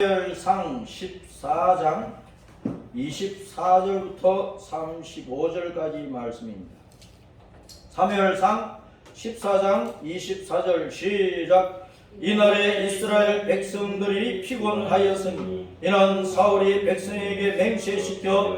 사무엘상 14장 24절부터 35절까지 말씀입니다. 사무엘상 14장 24절 시작. 이날에 이스라엘 백성들이 피곤하였으니 이는 사울이 백성에게 맹세시켜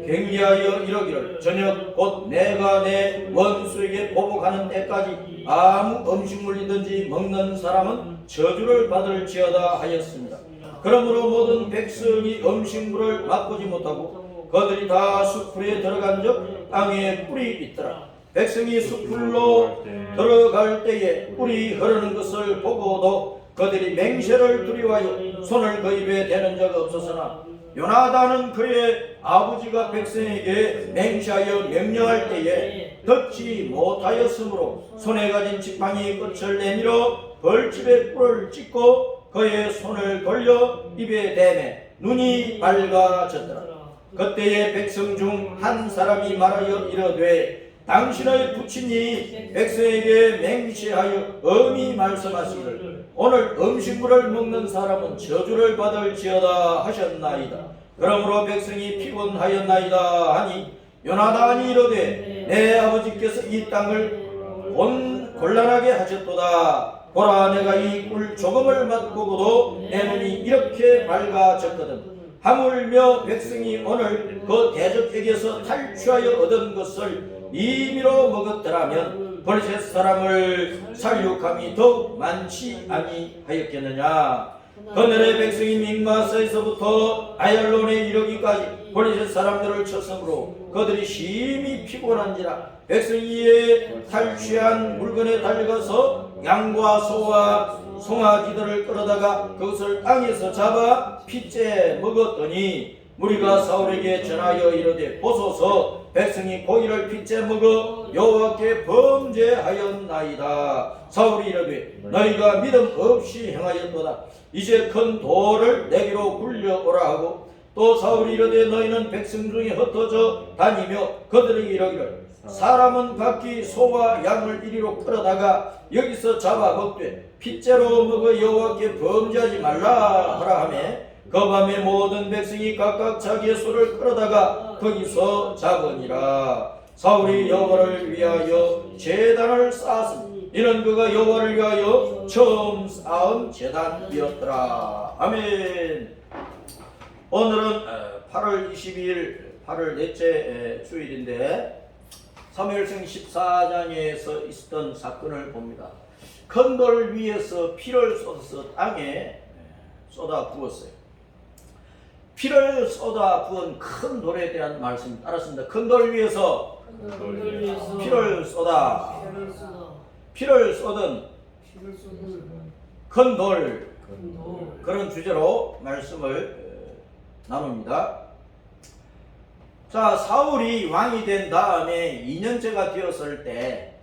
경계하여 이르기를 저녁 곧 내가 내 원수에게 보복하는 때까지 아무 음식물이든지 먹는 사람은 저주를 받을지어다 하였습니다. 그러므로 모든 백성이 음식물을 맛보지 못하고 그들이 다 숲풀에 들어간 적 땅에 뿔이 있더라. 백성이 숲풀로 들어갈 때에 뿔이 흐르는 것을 보고도 그들이 맹세를 두려워하여 손을 그 입에 대는 적 없었으나 요나단은 그의 아버지가 백성에게 맹세하여 명령할 때에 듣지 못하였으므로 손에 가진 지팡이 끝을 내밀어 벌집에 뿔을 찢고 그의 손을 돌려 입에 대매 눈이 밝아졌더라. 그때에 백성 중 한 사람이 말하여 이르되 당신의 부친이 백성에게 맹세하여 엄히 말씀하시기를 오늘 음식물을 먹는 사람은 저주를 받을지어다 하셨나이다. 그러므로 백성이 피곤하였나이다 하니 요나단이 이르되 내 아버지께서 이 땅을 곤란하게 하셨도다. 보라, 내가 이 꿀 조금을 맛보고도 내 눈이 이렇게 밝아졌거든. 하물며 백성이 오늘 그 대적에게서 탈취하여 얻은 것을 임의로 먹었더라면 블레셋 사람을 살육함이 더욱 많지 아니하였겠느냐. 그날의 백성이 믹마스에서부터 아얄론에 이르기까지 블레셋 사람들을 쳤으므로 그들이 심히 피곤한지라. 백성이에 탈취한 물건에 달려가서 양과 소와 송아지들을 끌어다가 그것을 땅에서 잡아 핏째 먹었더니 무리가 사울에게 전하여 이르되 보소서 백성이 고기를 핏째 먹어 여호와께 범죄하였나이다. 사울이 이르되 너희가 믿음 없이 행하였도다. 이제 큰 돌을 내기로 굴려오라 하고 또 사울이 이르되 너희는 백성 중에 흩어져 다니며 그들에게 이르기를 사람은 각기 소와 양을 이리로 끌어다가 여기서 잡아 먹되 핏째로 먹어 여호와께 범죄하지 말라 하라 하며 그 밤에 모든 백성이 각각 자기의 소를 끌어다가 거기서 잡으니라. 사울이 여호와를 위하여 제단을 쌓았으니 이는 그가 여호와를 위하여 처음 쌓은 제단이었더라. 아멘. 오늘은 8월 22일 8월 넷째 주일인데 사무엘상 14장에서 있었던 사건을 봅니다. 큰 돌 위에서 피를 쏟아서 땅에 쏟아 부었어요. 피를 쏟아 부은 큰 돌에 대한 말씀이 따랐습니다. 큰 돌 위에서 피를 쏟아 피를 쏟은 큰 돌, 그런 주제로 말씀을 나눕니다. 자, 사울이 왕이 된 다음에 2년째가 되었을 때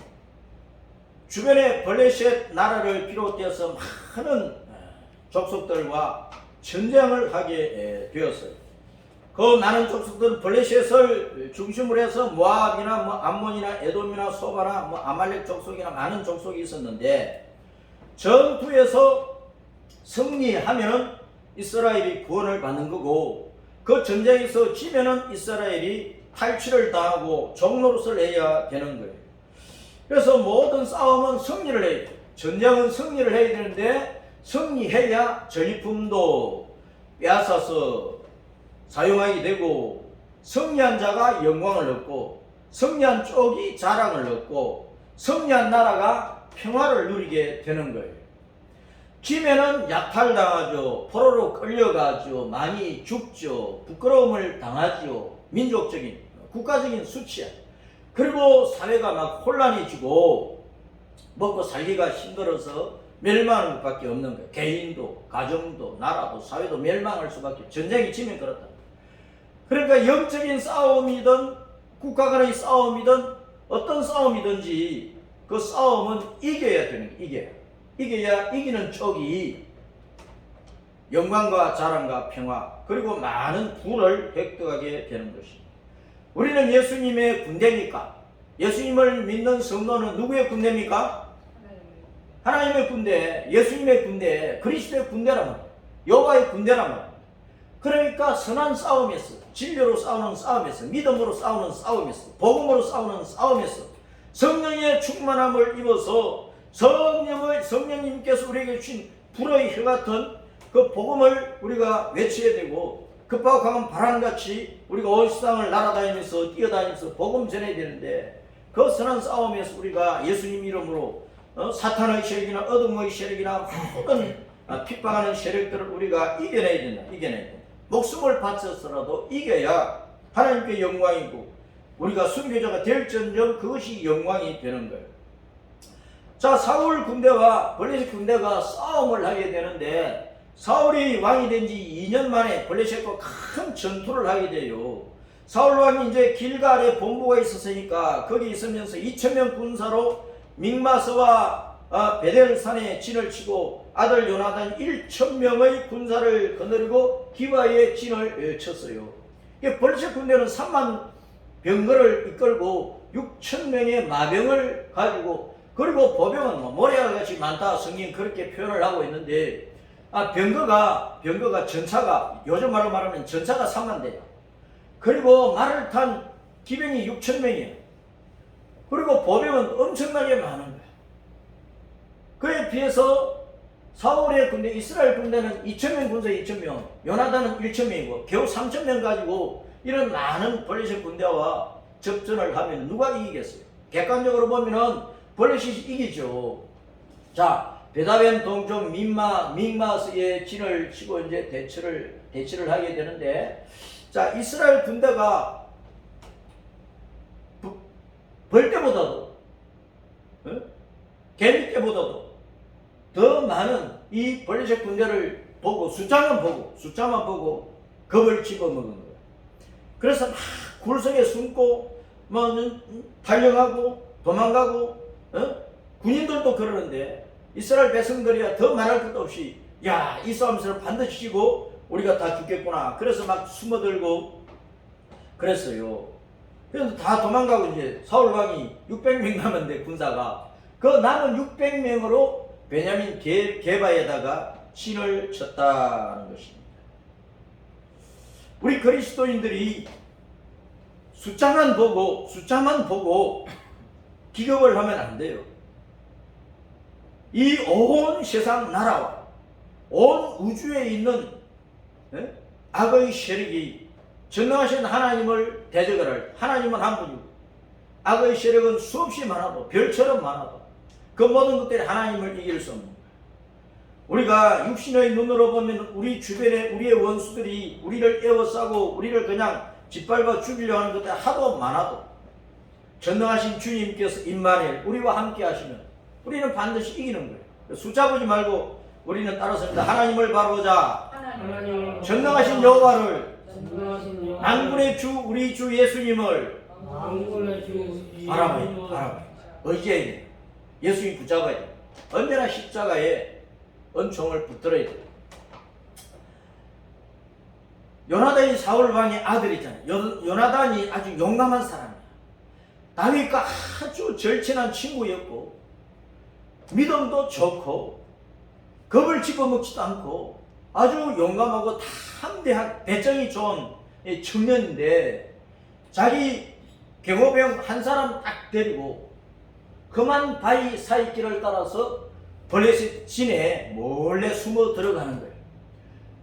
주변에 블레셋 나라를 비롯해서 많은 족속들과 전쟁을 하게 되었어요. 그 많은 족속들은 블레셋을 중심으로 해서 모압이나 암몬이나 에돔이나 소바나 아말렉 족속이나 많은 족속이 있었는데 전투에서 승리하면은 이스라엘이 구원을 받는 거고 그 전쟁에서 지면은 이스라엘이 탈취를 당하고 종노릇을 해야 되는 거예요. 그래서 모든 싸움은 승리를 해야 돼요. 전쟁은 승리를 해야 되는데 승리해야 전리품도 빼앗아서 사용하게 되고 승리한 자가 영광을 얻고 승리한 쪽이 자랑을 얻고 승리한 나라가 평화를 누리게 되는 거예요. 지면은 약탈당하죠. 포로로 끌려가죠. 많이 죽죠. 부끄러움을 당하죠. 민족적인, 국가적인 수치야. 그리고 사회가 막 혼란해지고 먹고 살기가 힘들어서 멸망할 수밖에 없는 거예요. 개인도, 가정도, 나라도, 사회도 멸망할 수밖에. 전쟁이 지면 그렇다. 그러니까 영적인 싸움이든 국가 간의 싸움이든 어떤 싸움이든지 그 싸움은 이겨야 되는 거예요. 이겨야 이기는 쪽이 영광과 자랑과 평화 그리고 많은 부를 획득하게 되는 것입니다. 우리는 예수님의 군대입니까? 예수님을 믿는 성도는 누구의 군대입니까? 하나님의 군대, 예수님의 군대, 그리스도의 군대란 말이에요. 여호와의 군대란 말이에요. 그러니까 선한 싸움에서, 진리로 싸우는 싸움에서, 믿음으로 싸우는 싸움에서, 복음으로 싸우는 싸움에서 성령의 충만함을 입어서 성령님께서 우리에게 주신 불의 혀 같은 그 복음을 우리가 외쳐야 되고, 급하고 강한 바람같이 우리가 온 세상을 날아다니면서 뛰어다니면서 복음 전해야 되는데, 그 선한 싸움에서 우리가 예수님 이름으로 사탄의 세력이나 어둠의 세력이나 모든 핍박하는 세력들을 우리가 이겨내야 된다. 이겨내야 된다. 목숨을 바쳐서라도 이겨야 하나님께 영광이고 우리가 순교자가 될전정 그것이 영광이 되는 거예요. 자, 사울 군대와 블레셋 군대가 싸움을 하게 되는데, 사울이 왕이 된 지 2년 만에 블레셋과 큰 전투를 하게 돼요. 사울 왕이 이제 길갈에 본부가 있었으니까 거기 있으면서 2,000명 군사로 믹마스와 베델산에 진을 치고 아들 요나단 1,000명의 군사를 거느리고 기바에 진을 쳤어요. 블레셋 군대는 3만 병거를 이끌고 6,000명의 마병을 가지고, 그리고 보병은 모래알같이 많다 성경 그렇게 표현을 하고 있는데, 병거가 전차가, 요즘 말로 말하면 전차가 3만 대야. 그리고 말을 탄 기병이 6,000명이에요. 그리고 보병은 엄청나게 많은 거예요. 그에 비해서 사울의 군대, 이스라엘 군대는 2,000명 군사 2,000명, 요나단은 1,000명이고 겨우 3,000명 가지고 이런 많은 블레셋 군대와 접전을 하면 누가 이기겠어요? 객관적으로 보면은 블레셋이 이기죠. 자, 베다벤 동쪽 믹마스의 진을 치고 이제 대치를 하게 되는데, 자, 이스라엘 군대가 벌떼보다도 개미떼보다도 더 많은 이 블레셋 군대를 보고 숫자만 보고 겁을 집어먹은 거예요. 그래서 막 굴속에 숨고 달려가고 도망가고, 군인들도 그러는데 이스라엘 백성들이야 더 말할 것도 없이, 야, 이 싸움에서 반드시 지고 우리가 다 죽겠구나. 그래서 막 숨어들고 그랬어요. 그래서 다 도망가고 이제 사울 왕이 600명 남았는데 군사가, 그 남은 600명으로 베냐민 게바에다가 진을 쳤다는 것입니다. 우리 그리스도인들이 숫자만 보고 기겁을 하면 안 돼요. 이 온 세상 나라와 온 우주에 있는 악의 세력이 전능하신 하나님을 대적을 할, 하나님은 한 분이고 악의 세력은 수없이 많아도, 별처럼 많아도 그 모든 것들이 하나님을 이길 수 없는 거예요. 우리가 육신의 눈으로 보면 우리 주변에 우리의 원수들이 우리를 에워싸고 우리를 그냥 짓밟아 죽이려고 하는 것들이 하도 많아도, 전능하신 주님께서 임마누엘 우리와 함께 하시면 우리는 반드시 이기는 거예요. 숫자 보지 말고 우리는 따라서입니다. 하나님을 바라보자. 전능하신 여호와를, 만군의 주 우리 주 예수님을 바라봐야 돼. 의지해야 돼. 예수님 붙잡아야 돼. 언제나 십자가에 은총을 붙들어야 돼. 요나단이 사울 왕의 아들이잖아요. 요나단이 아주 용감한 사람이야. 다윗과 아주 절친한 친구였고, 믿음도 좋고, 겁을 집어먹지도 않고, 아주 용감하고 담대한 배짱이 좋은 청년인데, 자기 경호병 한 사람 딱 데리고 험한 바위 사이길을 따라서 블레셋 진에 몰래 숨어 들어가는 거예요.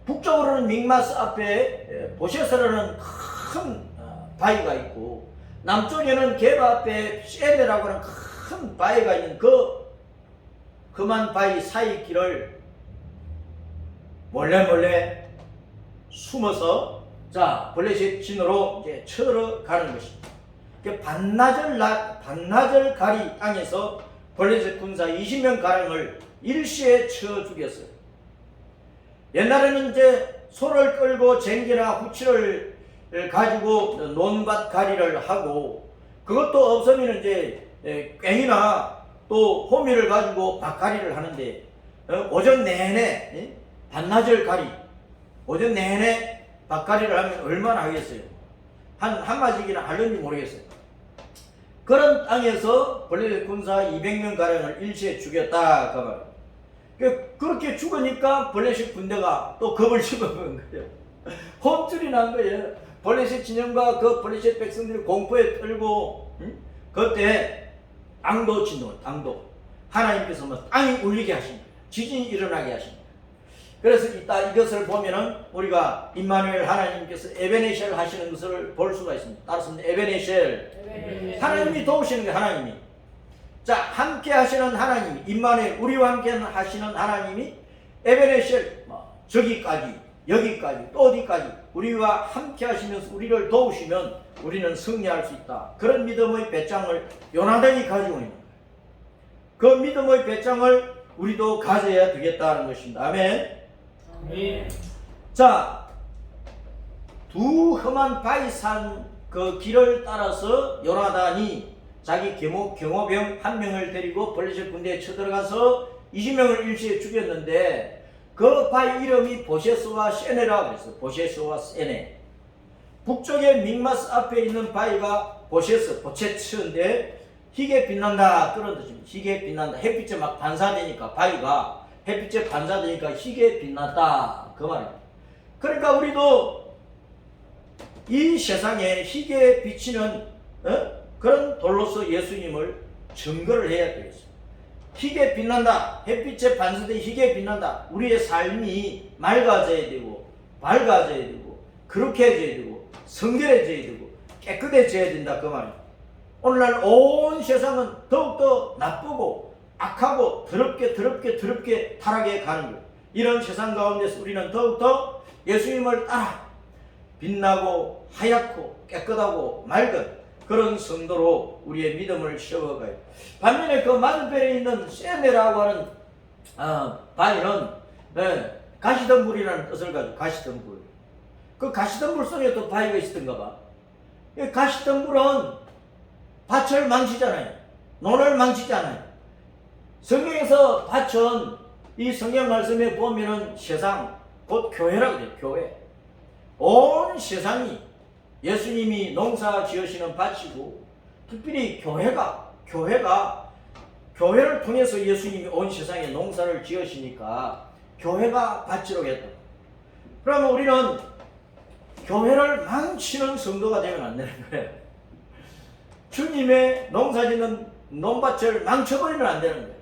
북쪽으로는 믹마스 앞에 보셰스라는 큰 바위가 있고, 남쪽에는 게바 앞에 쉐데라고 하는 큰 바위가 있는 그 험한 바위 사이 길을 몰래 숨어서, 자, 블레셋 진으로 이제 쳐러 가는 것입니다. 반나절 가리 땅에서 블레셋 군사 20명 가량을 일시에 쳐 죽였어요. 옛날에는 이제 소를 끌고 쟁기나 후치를 가지고 논밭 가리를 하고, 그것도 없으면 이제 꽹이나 또 호미를 가지고 밭가리를 하는데, 오전 내내 반나절 가리, 오전 내내 밭가리를 하면 얼마나 하겠어요? 한 마디기나 할는지 모르겠어요. 그런 땅에서 블레셋 군사 200명 가량을 일시에 죽였다 그 말이에요. 그렇게 죽으니까 블레셋 군대가 또 겁을 집어먹은 거예요. 혼쭐이 난 거예요. 블레셋 진영과 그 블레셋 백성들이 공포에 떨고, 그때 앙도 진동, 앙도. 하나님께서 뭐 땅이 울리게 하신 거예요. 지진이 일어나게 하신 거예요. 그래서 이것을 보면은 우리가 임마누엘 하나님께서 에베네셀 하시는 것을 볼 수가 있습니다. 따라서 에베네셀. 하나님이 도우시는 거예요. 하나님이. 자, 함께 하시는 하나님이, 임마누엘, 우리와 함께 하시는 하나님이 에베네셀, 저기까지, 여기까지, 또 어디까지 우리와 함께 하시면서 우리를 도우시면 우리는 승리할 수 있다. 그런 믿음의 배짱을 요나단이 가지고 있는 거예요. 그 믿음의 배짱을 우리도 가져야 되겠다는 것입니다. 아멘. 아멘. 자, 두 험한 바위산 그 길을 따라서 요나단이 자기 경호병 한 명을 데리고 블레셋 군대에 쳐들어가서 20명을 일시에 죽였는데, 그 바위 이름이 보셰스와 세네라고 했어요. 보셰스와 세네. 북쪽에 믹마스 앞에 있는 바위가 보체츠인데 희게 빛난다 그런 뜻입니다. 희게 빛난다. 햇빛에 막 반사되니까, 바위가 햇빛에 반사되니까 희게 빛났다 그 말입니다. 그러니까 우리도 이 세상에 희게 비치는 그런 돌로서 예수님을 증거를 해야 되겠어요. 희게 빛난다. 햇빛에 반사된 희게 빛난다. 우리의 삶이 맑아져야 되고 밝아져야 되고 거룩해져야 되고 성결해져야 되고 깨끗해져야 된다 그 말입니다. 오늘날 온 세상은 더욱더 나쁘고 악하고 더럽게 타락해 가는 거예요. 이런 세상 가운데서 우리는 더욱더 예수님을 따라 빛나고 하얗고 깨끗하고 맑은 그런 성도로 우리의 믿음을 세워가요. 반면에 그 맞은편에 있는 세네라고 하는 바위는 가시덤불이라는 뜻을 가지고, 가시덤불. 그 가시덤불 속에 또 바위가 있었던가 봐. 가시덤불은 밭을 망치잖아요. 논을 망치잖아요. 성경에서 밭은 이 성경 말씀에 보면은 세상, 곧 교회라고 돼요. 교회. 온 세상이 예수님이 농사 지으시는 밭이고, 특별히 교회를 통해서 예수님이 온 세상에 농사를 지으시니까 교회가 밭이라고 했다. 그러면 우리는 교회를 망치는 성도가 되면 안 되는 거예요. 주님의 농사 짓는 논밭을 망쳐버리면 안 되는 거예요.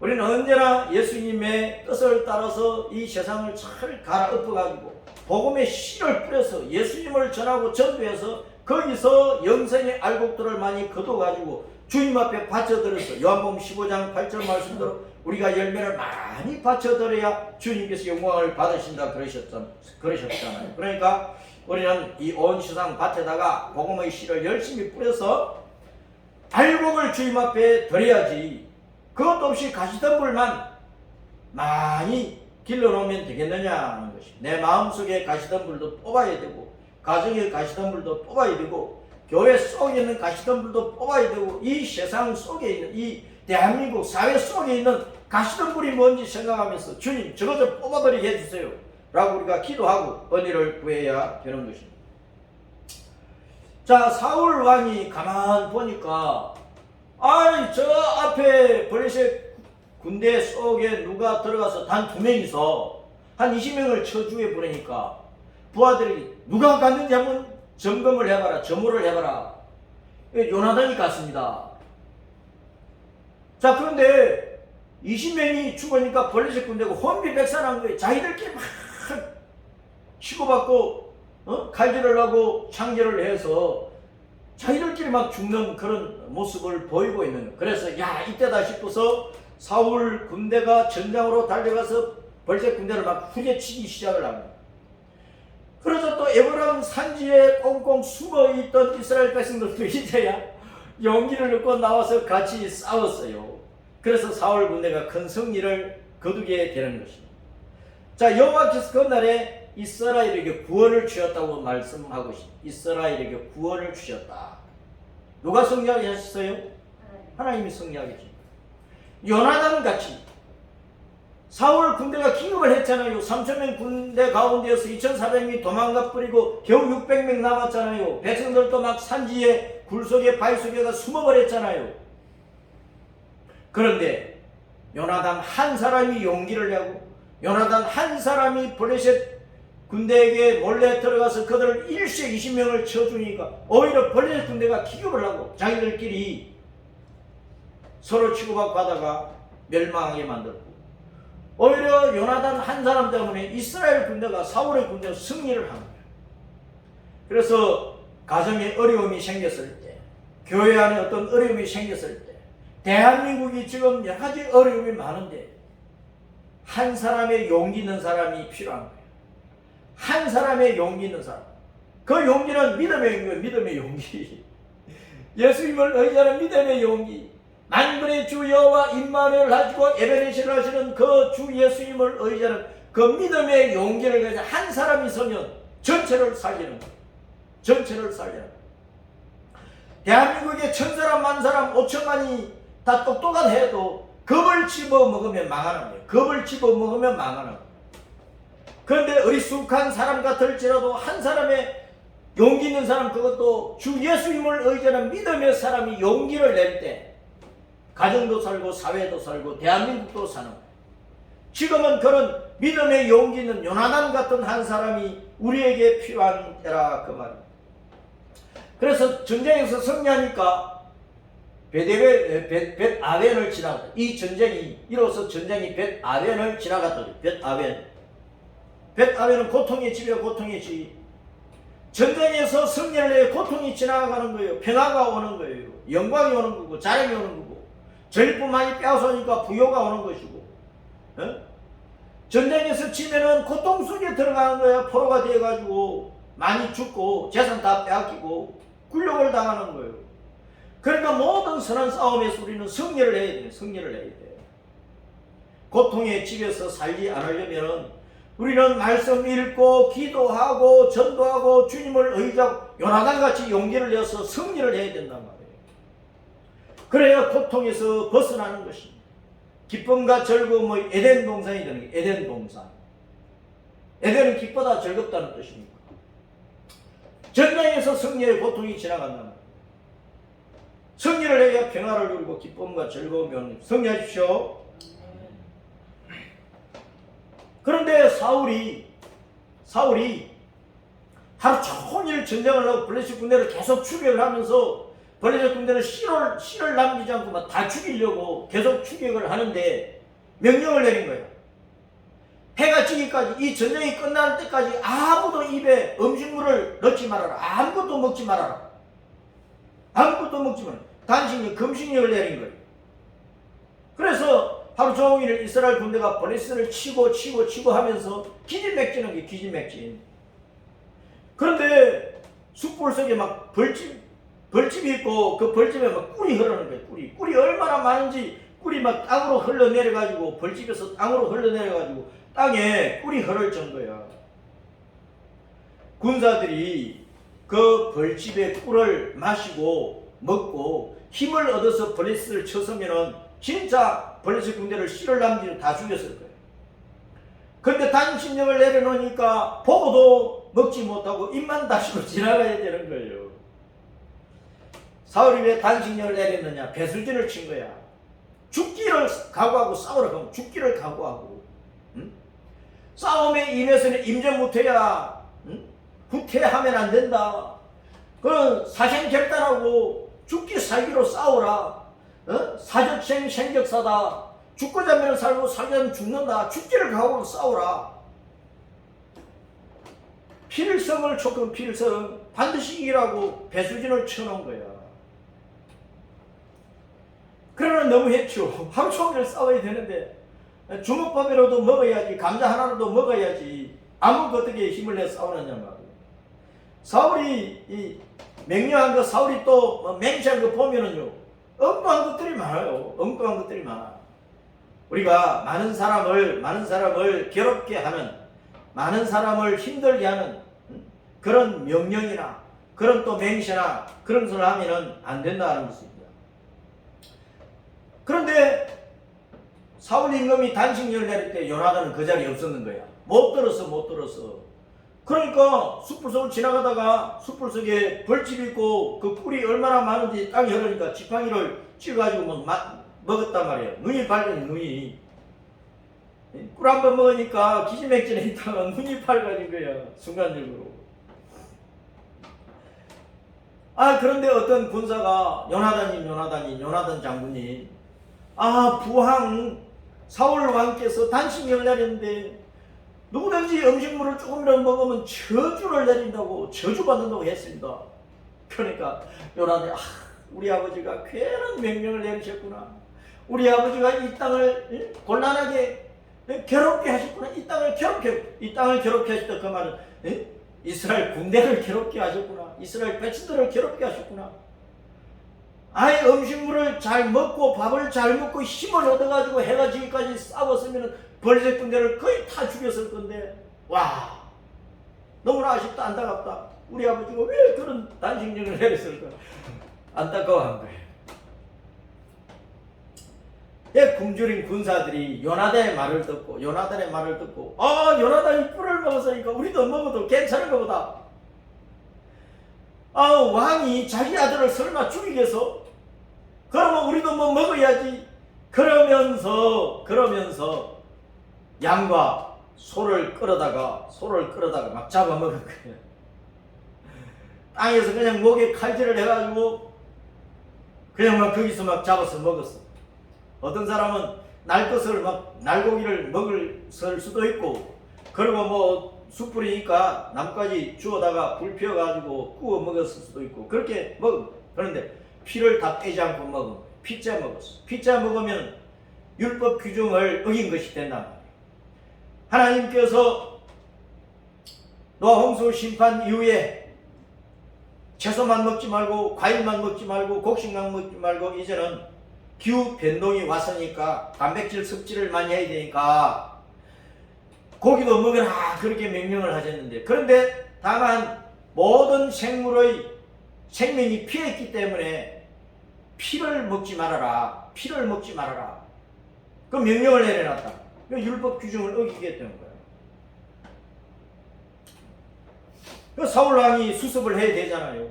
우리는 언제나 예수님의 뜻을 따라서 이 세상을 잘 갈아엎어가지고 복음의 씨를 뿌려서 예수님을 전하고 전도해서 거기서 영생의 알곡들을 많이 거둬가지고 주님 앞에 바쳐드려서 요한복음 15장 8절 말씀대로 우리가 열매를 많이 바쳐드려야 주님께서 영광을 받으신다 그러셨잖아요. 그러니까 우리는 이 온 세상 밭에다가 복음의 씨를 열심히 뿌려서 알곡을 주님 앞에 드려야지, 그것도 없이 가시덤불만 많이 길러놓으면 되겠느냐는 것이. 내 마음속에 가시덤불도 뽑아야 되고, 가정의 가시덤불도 뽑아야 되고, 교회 속에 있는 가시덤불도 뽑아야 되고, 이 세상 속에 있는, 이 대한민국 사회 속에 있는 가시덤불이 뭔지 생각하면서 주님 저것 좀 뽑아버리게 해주세요 라고 우리가 기도하고 은혜를 구해야 되는 것입니다. 자, 사울 왕이 가만 보니까 저 앞에 블레셋 군대 속에 누가 들어가서 단 2명이서 한 20명을 처주에 보내니까 부하들이 누가 갔는지 한번 점검을 해봐라, 점호를 해봐라. 요나단이 갔습니다. 자, 그런데 20명이 죽으니까 블레셋 군대가 혼비백산한 거예요. 자기들끼리 막 치고받고 칼질을 하고 창제를 해서 자기들끼리 막 죽는 그런 모습을 보이고 있는 거예요. 그래서 이때다 싶어서 사울 군대가 전장으로 달려가서 블레셋 군대를 막 후려치기 시작을 합니다. 그래서 또 에브라임 산지에 꽁꽁 숨어있던 이스라엘 백성들도 이제야 용기를 얻고 나와서 같이 싸웠어요. 그래서 사울 군대가 큰 승리를 거두게 되는 것입니다. 자, 여호와께서 그날에 이스라엘에게 구원을 주셨다고 말씀하고 있습니다. 이스라엘에게 구원을 주셨다. 누가 승리하게 하셨어요? 하나님이 승리하게 하셨습니다. 요나단 같이 사울 군대가 기급을 했잖아요. 3,000명 군대 가운데에서 2,400명이 도망가 버리고 겨우 600명 남았잖아요. 백성들도 막 산지에 굴 속에 바위 속에가 숨어버렸잖아요. 그런데 요나단 한 사람이 용기를 내고 요나단 한 사람이 블레셋 군대에게 몰래 들어가서 그들을 일시에 20명을 쳐주니까 오히려 블레셋 군대가 기겁을 하고 자기들끼리 서로 치고받고 하다가 멸망하게 만들고, 오히려 요나단 한 사람 때문에 이스라엘 군대가 사울의 군대가 승리를 한 거예요. 그래서 가정에 어려움이 생겼을 때, 교회 안에 어떤 어려움이 생겼을 때, 대한민국이 지금 여러 가지 어려움이 많은데 한 사람의 용기 있는 사람이 필요한 거예요. 한 사람의 용기 있는 사람. 그 용기는 믿음의 용기예요. 믿음의 용기. 예수님을 의지하는 믿음의 용기. 만군의 주 여호와 임마누엘을 가지고 에베네시를 하시는 그 주 예수님을 의지하는 그 믿음의 용기를 가지고 한 사람이 서면 전체를 살리는 거예요. 전체를 살리는 거예요. 대한민국에 1000사람, 10,000사람, 5천만이 다 똑똑한 해도 겁을 집어먹으면 망하는 거예요. 겁을 집어먹으면 망하는 거예요. 그런데 어리숙한 사람 같을지라도 한 사람의 용기 있는 사람, 그것도 주 예수님을 의지하는 믿음의 사람이 용기를 낼 때 가정도 살고 사회도 살고 대한민국도 사는 거예요. 지금은 그런 믿음의 용기 있는 요나단 같은 한 사람이 우리에게 필요한 때라 그 말입니다. 그래서 전쟁에서 승리하니까 벳아벤을 지나갔다. 이 전쟁이 이로써 전쟁이 벳아벤을 지나갔다. 벳아벤은 고통의 집이야. 고통의 집. 전쟁에서 승리를 내 고통이 지나가는 거예요. 평화가 오는 거예요. 영광이 오는 거고 자랑이 오는 거고 전리품만이 빼앗으니까 부요가 오는 것이고, 전쟁에서 지면은 고통 속에 들어가는 거야. 포로가 되어가지고 많이 죽고 재산 다 빼앗기고 굴욕을 당하는 거예요. 그러니까 모든 선한 싸움에서 우리는 승리를 해야 돼요. 승리를 해야 돼요. 고통의 집에서 살지 않으려면 우리는 말씀 읽고 기도하고 전도하고 주님을 의지하고 요나단같이 용기를 내서 승리를 해야 된단 말이에요. 그래야 고통에서 벗어나는 것입니다. 기쁨과 즐거움의 에덴 동산이 되는 게 에덴 동산. 에덴은 기쁘다 즐겁다는 뜻입니다. 전쟁에서 승리의 고통이 지나간단 말이에요. 승리를 해야 평화를 누리고 기쁨과 즐거움이 오는 거예요. 승리하십시오. 그런데 사울이 하루 종일 전쟁을 하고 블레셋 군대를 계속 추격을 하면서 블레셋 군대는 씨를 남기지 않고 막 다 죽이려고 계속 추격을 하는데 명령을 내린 거예요. 해가 지기까지, 이 전쟁이 끝날 때까지 아무도 입에 음식물을 넣지 말아라. 아무것도 먹지 말아라. 아무것도 먹지 말아라. 단식령, 금식령을 내린 거예요. 그래서 하루 종일 이스라엘 군대가 블레셋을 치고 하면서 기진맥진한 게 기진맥진. 그런데 숯불 속에 막 벌집이 있고 그 벌집에 막 꿀이 흐르는 거예요. 꿀이 얼마나 많은지 꿀이 막 땅으로 흘러내려가지고 벌집에서 땅으로 흘러내려가지고 땅에 꿀이 흐를 정도야. 군사들이 그 벌집의 꿀을 마시고 먹고 힘을 얻어서 블레셋을 쳐서면은 진짜 블레셋 군대를 씨를 남기고 다 죽였을 거예요. 그런데 단식령을 내려놓으니까 보고도 먹지 못하고 입만 다시고 지나가야 되는 거예요. 사울이 왜 단식령을 내렸느냐? 배수진을 친 거야. 죽기를 각오하고 싸우라고 하면 죽기를 각오하고, 싸움에 임해서는 임전무퇴야. 후퇴하면 안 된다. 그건 사생결단하고 죽기 살기로 싸우라. 사적생 생격사다. 죽고자 하면 살고 살자면 죽는다. 죽기를 각오하고 싸우라. 필성을 촉금 필성 반드시 이기라고 배수진을 쳐놓은 거야. 그러나 너무 했죠. 하루 종일 싸워야 되는데 주먹밥이라도 먹어야지, 감자 하나라도 먹어야지. 아무 어떻게 힘을 내 싸우느냐 말이야. 사울이 명령한 거, 사울이 또 맹세한 거 보면은요, 엉뚱한 것들이 많아요. 엉뚱한 것들이 많아. 우리가 많은 사람을 괴롭게 하는, 많은 사람을 힘들게 하는 그런 명령이나 그런 또 맹세나 그런 소리를 하면은 안 된다는 것입니다. 그런데 사울 임금이 단식령을 내릴 때 요나단은 그 자리에 없었는 거야. 못 들었어. 그러니까 숯불 속을 지나가다가 숯불 속에 벌집이 있고 그 꿀이 얼마나 많은지 땅이 흐르니까 지팡이를 찍어가지고 먹었단 말이에요. 눈이 밝으니 눈이. 꿀 한 번 먹으니까 기지맥진에 있다가 눈이 밝아진 거야. 순간적으로. 그런데 어떤 군사가 요나단 장군이 부왕 사울 왕께서 단식을 내렸는데 누구든지 음식물을 조금이라도 먹으면 저주를 내린다고 저주받는다고 했습니다. 그러니까 요나단이 우리 아버지가 괜한 명령을 내리셨구나. 우리 아버지가 이 땅을 곤란하게 괴롭게 하셨구나. 이 땅을 괴롭게 하셨다. 그 말은 이스라엘 군대를 괴롭게 하셨구나. 이스라엘 백성들을 괴롭게 하셨구나. 음식물을 잘 먹고 밥을 잘 먹고 힘을 얻어가지고 해가 지기까지 싸웠으면 벌레 군대를 거의 다 죽였을 건데 너무나 아쉽다. 안타깝다. 우리 아버지가 왜 그런 단식령을 내렸을까. 안타까워한 거예요. 굶주린 군사들이 요나단의 말을 듣고 요나단이 뿔을 먹었으니까 우리도 먹어도 괜찮은 것보다 왕이 자기 아들을 설마 죽이겠어? 그러면 우리도 뭐 먹어야지. 그러면서 양과 소를 끌어다가 막 잡아먹은 거예요. 땅에서 그냥 목에 칼질을 해가지고 그냥 막 거기서 막 잡아서 먹었어. 어떤 사람은 날고기를 먹을 수도 있고, 그리고 뭐 숯불이니까 나뭇가지 주워다가 불 피워가지고 구워 먹었을 수도 있고, 그렇게 먹어. 그런데 피를 다 빼지 않고 먹으면 피자 먹었어. 피자 먹으면 율법 규정을 어긴 것이 된단 말이에요. 하나님께서 노아 홍수 심판 이후에 채소만 먹지 말고 과일만 먹지 말고 곡식만 먹지 말고 이제는 기후 변동이 왔으니까 단백질 섭취를 많이 해야 되니까 고기도 먹으라 그렇게 명령을 하셨는데, 그런데 다만 모든 생물의 생명이 피에 있기 때문에 피를 먹지 말아라. 그 명령을 내려놨다. 율법 규정을 어기게 되는 거예요. 사울왕이 수습을 해야 되잖아요.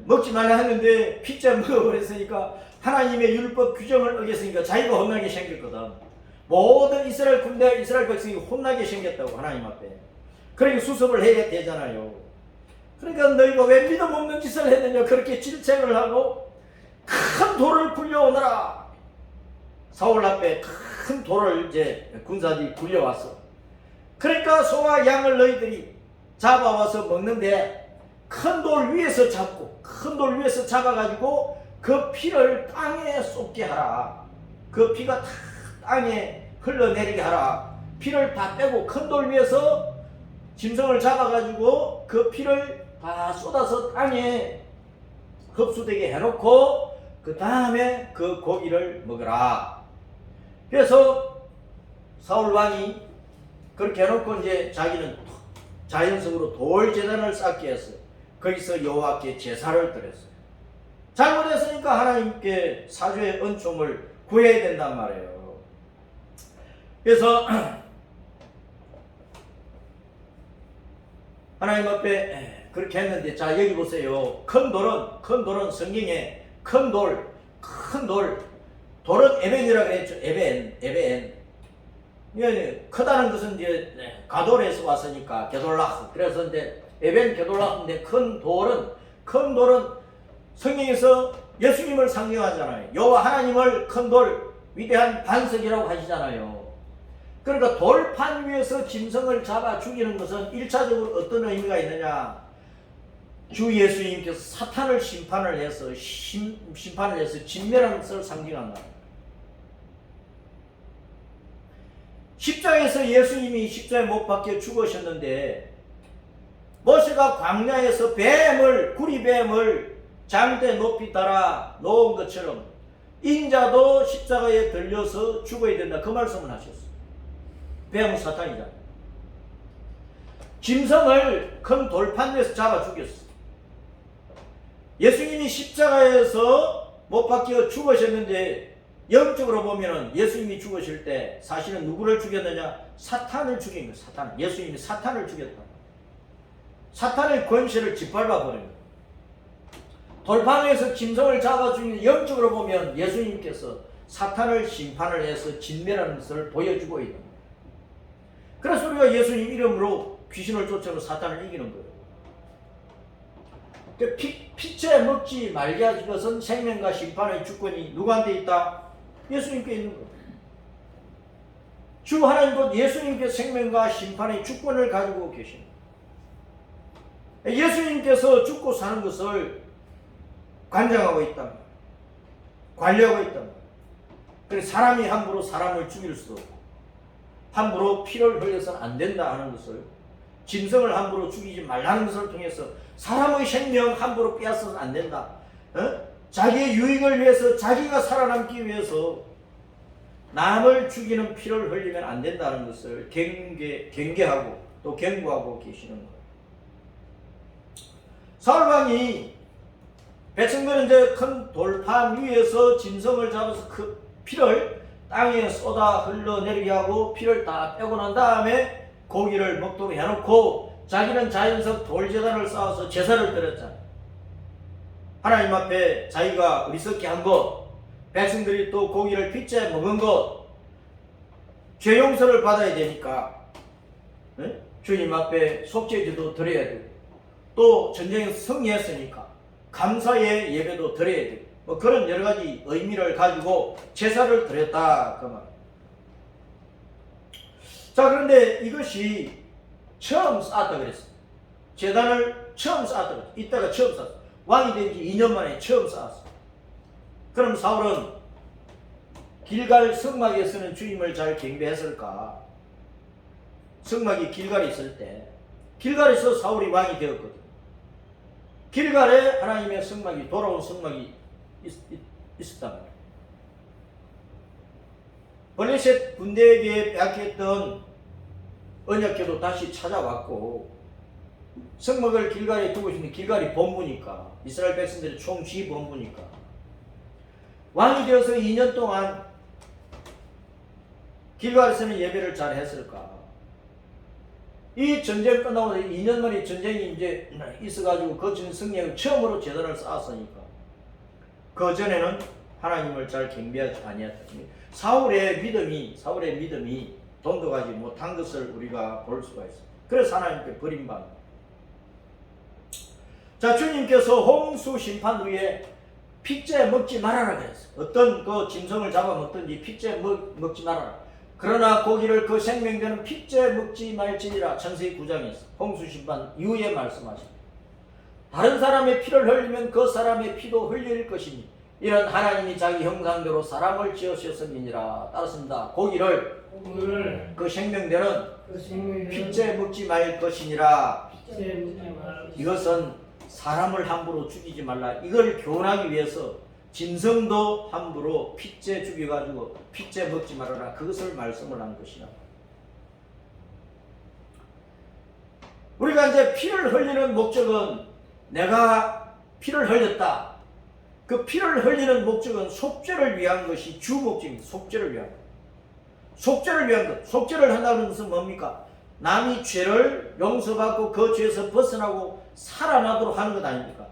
먹지 말라 했는데 피자 먹어버렸으니까 하나님의 율법 규정을 어겼으니까 자기가 혼나게 생겼거든. 모든 이스라엘 군대, 이스라엘 백성이 혼나게 생겼다고 하나님 앞에. 그러니까 수습을 해야 되잖아요. 그러니까 너희가 왜 믿음 없는 짓을 했느냐 그렇게 질책을 하고 큰 돌을 굴려오너라. 사울 앞에 큰 돌을 이제 군사들이 굴려왔어. 그러니까 소와 양을 너희들이 잡아와서 먹는데 큰 돌 위에서 잡아가지고 그 피를 땅에 쏟게 하라. 그 피가 다 땅에 흘러내리게 하라. 피를 다 빼고 큰 돌 위에서 짐승을 잡아가지고 그 피를 다 쏟아서 땅에 흡수되게 해놓고 그 다음에 그 고기를 먹으라. 그래서 사울 왕이 그렇게 해놓고 이제 자기는 자연성으로 돌 제단을 쌓게 했어요. 거기서 여호와께 제사를 드렸어요. 잘못했으니까 하나님께 사죄의 은총을 구해야 된단 말이에요. 그래서 하나님 앞에 그렇게 했는데, 자 여기 보세요. 큰 돌은 성경에 돌은 에벤이라고 그랬죠. 에벤. 크다는 것은 이제 가돌에서 왔으니까 게돌라흐. 그래서 이제 에벤 게돌라흐인데 큰 돌은 성경에서 예수님을 상징하잖아요. 여호와 하나님을 큰 돌, 위대한 반석이라고 하시잖아요. 그러니까 돌판 위에서 짐승을 잡아 죽이는 것은 1차적으로 어떤 의미가 있느냐? 주 예수님께서 사탄을 심판을 해서 진멸하는 것을 상징한다. 십자가에서 예수님이 십자가에 못 박혀 죽으셨는데, 모세가 광야에서 구리뱀을 장대 높이 달아 놓은 것처럼 인자도 십자가에 들려서 죽어야 된다. 그 말씀을 하셨어요. 뱀은 사탄이잖아요. 짐승을 큰 돌판 위에서 잡아 죽였어요. 예수님이 십자가에서 못 박혀 죽으셨는데, 영적으로 보면은 예수님이 죽으실 때 사실은 누구를 죽였느냐? 사탄을 죽인 거예요. 예수님이 사탄을 죽였다. 사탄의 권세를 짓밟아 버린 거예요. 돌판에서 짐승을 잡아 죽이는, 영적으로 보면 예수님께서 사탄을 심판을 해서 진멸하는 것을 보여주고 있는 거예요. 그래서 우리가 예수님 이름으로 귀신을 쫓아서 사탄을 이기는 거예요. 피째 먹지 말게 하신 것은 생명과 심판의 주권이 누구한테 있다? 예수님께 있는 거예요. 주 하나님도 예수님께 생명과 심판의 주권을 가지고 계십니다. 예수님께서 죽고 사는 것을 관장하고 있다, 관리하고 있다. 그래서 사람이 함부로 사람을 죽일 수도 없고, 함부로 피를 흘려서는 안 된다 하는 것을, 짐승을 함부로 죽이지 말라는 것을 통해서 사람의 생명 함부로 빼앗아서는 안 된다. 자기의 유익을 위해서, 자기가 살아남기 위해서 남을 죽이는 피를 흘리면 안 된다는 것을 경계하고 또 경고하고 계시는 거예요. 사울왕이 백성들은 이제 큰 돌판 위에서 짐승을 잡아서 그 피를 땅에 쏟아 흘러내리게 하고 피를 다 빼고 난 다음에 고기를 먹도록 해놓고 자기는 자연석 돌제단을 쌓아서 제사를 드렸잖아요. 하나님 앞에 자기가 어리석게 한 것, 백성들이 또 고기를 피째 먹은 것, 죄 용서를 받아야 되니까 주님 앞에 속죄제도 드려야 되고, 또 전쟁에서 승리했으니까 감사의 예배도 드려야 되고, 뭐 그런 여러 가지 의미를 가지고 제사를 드렸다 그 말. 자, 그런데 이것이 처음 쌓았다 그랬어요. 제단을 처음 쌓았다 그랬어요. 이때가 처음 쌓았어요. 왕이 된 지 2년 만에 처음 쌓았어요. 그럼 사울은 길갈 성막에서는 주님을 잘 경배했을까? 성막이 길갈에 있을 때, 길갈에서 사울이 왕이 되었거든. 길갈에 하나님의 성막이, 돌아온 성막이 있었단 말이에요. 블레셋 군대에게 빼앗겼던 언약궤도 다시 찾아왔고, 성막을 길갈에 두고 있는, 길갈이 본부니까, 이스라엘 백성들이 총지 본부니까, 왕이 되어서 2년 동안 길갈에서는 예배를 잘 했을까? 이 전쟁 끝나고 2년 만에 전쟁이 이제 있어가지고 그 전 승리하고 처음으로 제단을 쌓았으니까 그 전에는 하나님을 잘 경배하지 아니했다. 사울의 믿음이 돈독하지 못한 것을 우리가 볼 수가 있습니다. 그래서 하나님께 버림받는. 자, 주님께서 홍수 심판 후에 피째 먹지 말아라 그랬어요. 어떤 그 짐승을 잡아먹든지 피째 먹지 말아라. 그러나 고기를 그 생명되는 피째 먹지 말지니라. 창세기 9장에서 홍수 심판 이후에 말씀하십니다. 다른 사람의 피를 흘리면 그 사람의 피도 흘릴 것이니 이런 하나님이 자기 형상대로 사람을 지으셨음이니라. 따랐습니다. 고기를 그 생명되는 피째 먹지 말 것이니라. 이것은 사람을 함부로 죽이지 말라. 이걸 교훈하기 위해서 짐승도 함부로 피째 죽여가지고 피째 먹지 말아라. 그것을 말씀을 한 것이라. 우리가 이제 피를 흘리는 목적은, 내가 피를 흘렸다. 그 피를 흘리는 목적은 속죄를 위한 것이 주 목적입니다. 속죄를 위한 것. 속죄를 위한 것. 속죄를 한다는 것은 뭡니까? 남이 죄를 용서받고 그 죄에서 벗어나고 살아나도록 하는 것 아닙니까?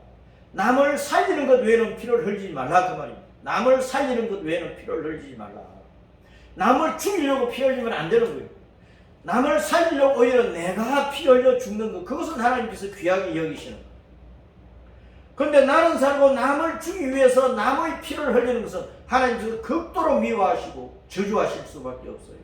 남을 살리는 것 외에는 피를 흘리지 말라 그 말입니다. 남을 살리는 것 외에는 피를 흘리지 말라. 남을 죽이려고 피 흘리면 안 되는 거예요. 남을 살리려고 오히려 내가 피 흘려 죽는 것, 그것은 하나님께서 귀하게 여기시는 거예요. 그런데 나는 살고 남을 죽이기 위해서 남의 피를 흘리는 것은 하나님께서 극도로 미워하시고 저주하실 수밖에 없어요.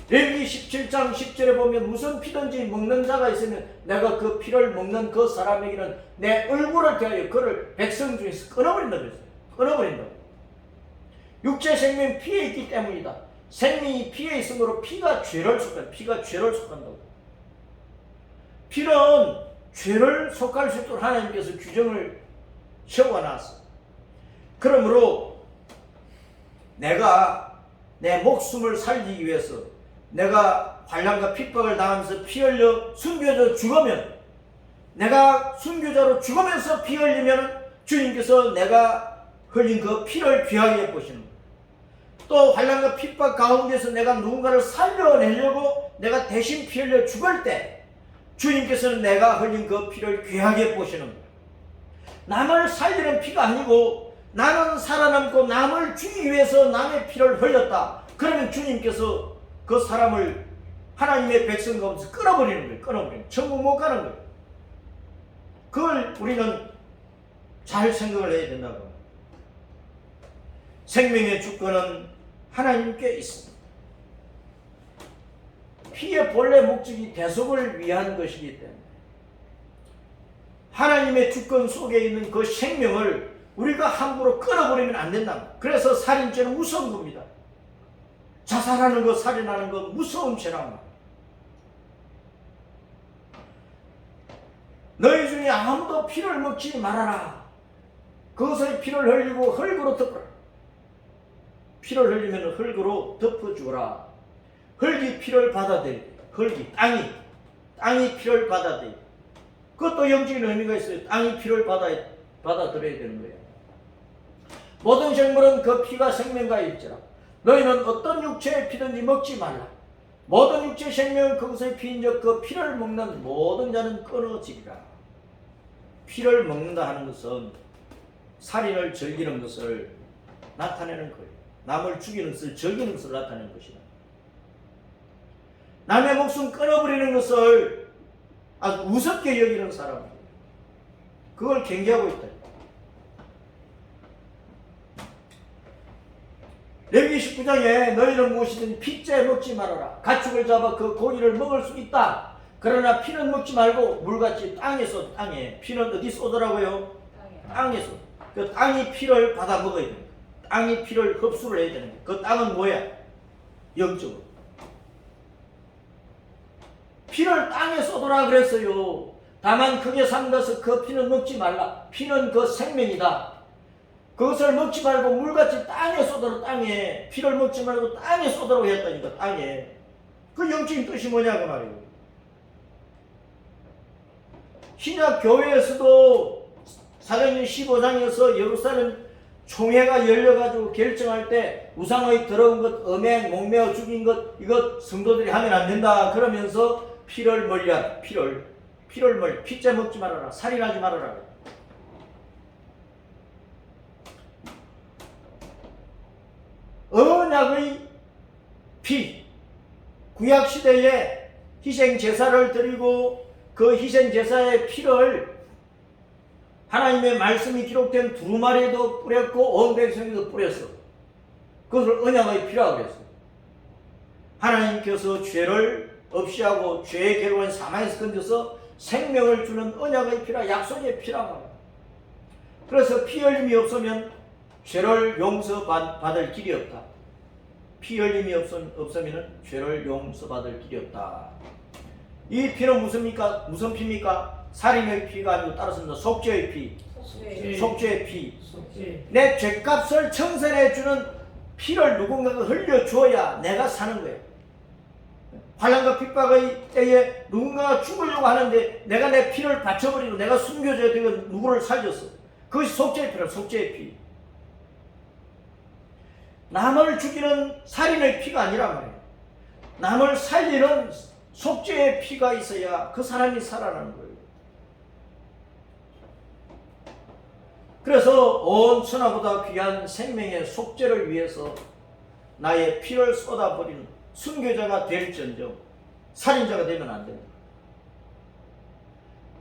레위기 17장 10절에 보면 무슨 피든지 먹는 자가 있으면 내가 그 피를 먹는 그 사람에게는 내 얼굴을 대하여 그를 백성 중에서 끊어버린다고 했어요. 끊어버린다고. 육체 생명 피에 있기 때문이다. 생명이 피에 있으므로 피가 죄를 속한다. 피가 죄를 속한다고. 피는 죄를 속할 수 있도록 하나님께서 규정을 세워놨어. 그러므로 내가 내 목숨을 살리기 위해서, 내가 환난과 핍박을 당하면서 피 흘려 순교자로 죽으면, 내가 순교자로 죽으면서 피 흘리면 주님께서 내가 흘린 그 피를 귀하게 여기시는 거예요. 또 환난과 핍박 가운데서 내가 누군가를 살려내려고 내가 대신 피 흘려 죽을 때 주님께서는 내가 흘린 그 피를 귀하게 보시는 거예요. 남을 살리는 피가 아니고 나는 살아남고 남을 주기 위해서 남의 피를 흘렸다. 그러면 주님께서 그 사람을 하나님의 백성 가운데서 끊어버리는 거예요. 끊어버리는. 천국 못 가는 거예요. 그걸 우리는 잘 생각을 해야 된다고. 생명의 주권은 하나님께 있습니다. 피의 본래 목적이 대속을 위한 것이기 때문에 하나님의 주권 속에 있는 그 생명을 우리가 함부로 끊어버리면 안 된다. 그래서 살인죄는 무서운 겁니다. 자살하는 것, 살인하는 것 무서운 죄란 말이에요. 너희 중에 아무도 피를 먹지 말아라. 그것의 피를 흘리고 흙으로 덮어라. 피를 흘리면 흙으로 덮어주라. 흙이 피를 받아들여. 흙이, 땅이 피를 받아들여. 그것도 영적인 의미가 있어요. 땅이 피를 받아들여야 되는 거예요. 모든 생물은 그 피가 생명과 일지라. 너희는 어떤 육체의 피든지 먹지 말라. 모든 육체의 생명은 그것의 피인즉 그 피를 먹는 모든 자는 끊어지리라. 피를 먹는다 하는 것은 살인을 즐기는 것을 나타내는 거예요. 남을 죽이는 것을 즐기는 것을 나타내는 것이다. 남의 목숨 끊어버리는 것을 아주 우습게 여기는 사람이에요. 그걸 경계하고 있다. 레위기 19장에 너희는 무엇이든 피째 먹지 말아라. 가축을 잡아 그 고기를 먹을 수 있다. 그러나 피는 먹지 말고 물같이 땅에 피는 어디 쏟으라고요? 땅에 쏟. 그 땅이 피를 받아 먹어야 됩니다. 땅이 피를 흡수를 해야 되는 거예요. 그 땅은 뭐야? 영적으로. 피를 땅에 쏟으라 그랬어요. 다만 크게 삼가서 그 피는 먹지 말라. 피는 그 생명이다. 그것을 먹지 말고 물같이 땅에 쏟으라. 땅에 피를 먹지 말고 땅에 쏟으라고 했다니까. 땅에. 그 영적인 뜻이 뭐냐고 말이에요. 신약 교회에서도 사도행전 15장에서 예루살렘 총회가 열려가지고 결정할 때 우상의 더러운 것, 음행, 목매어 죽인 것, 이것 성도들이 하면 안 된다. 그러면서 피를 멀리하라. 피를 멀리. 피째 먹지 말아라. 살인하지 말아라. 언약의 피. 구약시대에 희생제사를 드리고 그 희생제사의 피를 하나님의 말씀이 기록된 두루마리에도 뿌렸고 온 백성에도 뿌렸어. 그것을 언약의 피라고 그랬어요. 하나님께서 죄를 없이 하고 죄의 괴로운 사망에서 건져서 생명을 주는 언약의 피라, 약속의 피라고 합니다. 그래서 피 흘림이 없으면 죄를 용서받을 길이 없다. 피 흘림이 없으면 죄를 용서받을 길이 없다. 이 피는 무슨 피입니까? 살인의 피가 아니고 따라서 속죄의 피. 속죄의 피. 내 죄값을 청산해주는 피를 누군가가 흘려줘야 내가 사는 거예요. 환난과 핍박의 때에 누군가가 죽으려고 하는데 내가 내 피를 바쳐버리고 내가 숨겨줘야 되고 누구를 살렸어. 그것이 속죄의 피라. 속죄의 피. 남을 죽이는 살인의 피가 아니란 말이에요. 남을 살리는 속죄의 피가 있어야 그 사람이 살아나는 거예요. 그래서 온 천하보다 귀한 생명의 속죄를 위해서 나의 피를 쏟아버리는 순교자가 될지언정 살인자가 되면 안 됩니다.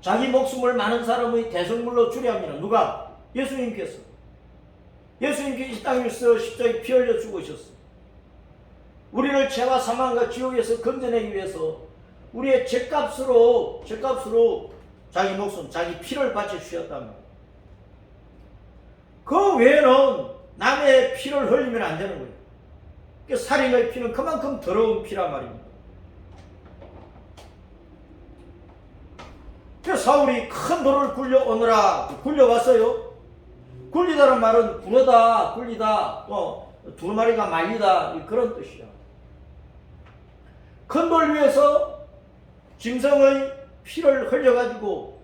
자기 목숨을 많은 사람의 대성물로 주려 합니다. 누가? 예수님께서. 예수님께서 이 땅에서 십자가에 피 흘려 죽으셨어요. 우리를 죄와 사망과 지옥에서 건져내기 위해서 우리의 죄값으로 자기 목숨, 자기 피를 바쳐 주셨단 말이에요. 그 외에는 남의 피를 흘리면 안 되는 거예요. 그러니까 살인의 피는 그만큼 더러운 피란 말입니다. 그래서 사울이 큰 돌을 굴려오느라 굴려왔어요. 굴리다는 말은 굴러다, 굴리다, 두루마리가 말리다 그런 뜻이야. 큰 돌 위에서 짐승의 피를 흘려가지고